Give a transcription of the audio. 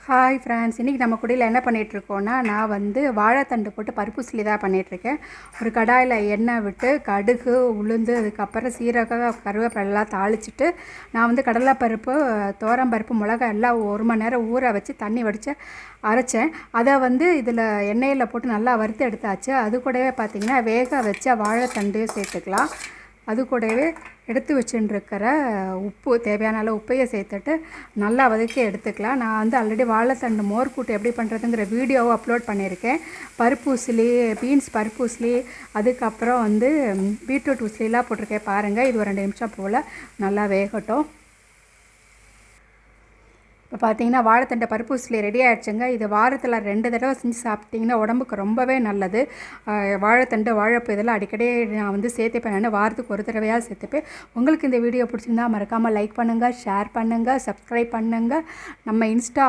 Hi friends, இன்றைக்கி நம்ம குடியில் என்ன பண்ணிகிட்ருக்கோன்னா, நான் வந்து வாழைத்தண்டு போட்டு பருப்பு சிலி தான் பண்ணிகிட்ருக்கேன். ஒரு கடாயில் எண்ணெய் விட்டு கடுகு, உளுந்து, அதுக்கப்புறம் சீரகம், கருவேப்பிலெல்லாம் தாளிச்சிட்டு, நான் வந்து கடலைப்பருப்பு, துவரம்பருப்பு, மிளகாய் எல்லாம் 1 மணி நேரம் ஊற வச்சு தண்ணி வடித்து அரைச்சேன். அதை வந்து இதில் எண்ணெயில் போட்டு நல்லா வறுத்து எடுத்தாச்சு. அது கூடவே பார்த்திங்கன்னா வேக வச்ச வாழைத்தண்டையும் சேர்த்துக்கலாம். அது கூடவே எடுத்து வச்சுருக்கிற உப்பு, தேவையான அளவு உப்பையை சேர்த்துட்டு நல்லா வதக்கி எடுத்துக்கலாம். நான் வந்து ஆல்ரெடி வாழைத்தண்டு மோர் கூட்டு எப்படி பண்ணுறதுங்கிற வீடியோவை அப்லோட் பண்ணியிருக்கேன். பருப்பு உசிலி, பீன்ஸ் பருப்பு உசிலி, அதுக்கப்புறம் வந்து பீட்ரூட் உசிலிலாம் போட்டிருக்கேன் பாருங்கள். இது ஒரு 2 நிமிஷம் போல் நல்லா வேகட்டும். இப்போ பார்த்தீங்கன்னா வாழைத்தண்டை பருப்பு உசிலி ரெடி ஆகிடுச்சுங்க. இது வாரத்தில் 2 தடவை செஞ்சு சாப்பிட்டிங்கன்னா உடம்புக்கு ரொம்பவே நல்லது. வாழைத்தண்டு, வாழைப்பூ இதெல்லாம் அடிக்கடி நான் வந்து சேர்த்துப்பேன். நான் வாரத்துக்கு 1 தடவையாக சேர்த்துப்பேன். உங்களுக்கு இந்த வீடியோ பிடிச்சிருந்தா மறக்காமல் லைக் பண்ணுங்கள், ஷேர் பண்ணுங்கள், சப்ஸ்கிரைப் பண்ணுங்கள். நம்ம இன்ஸ்டா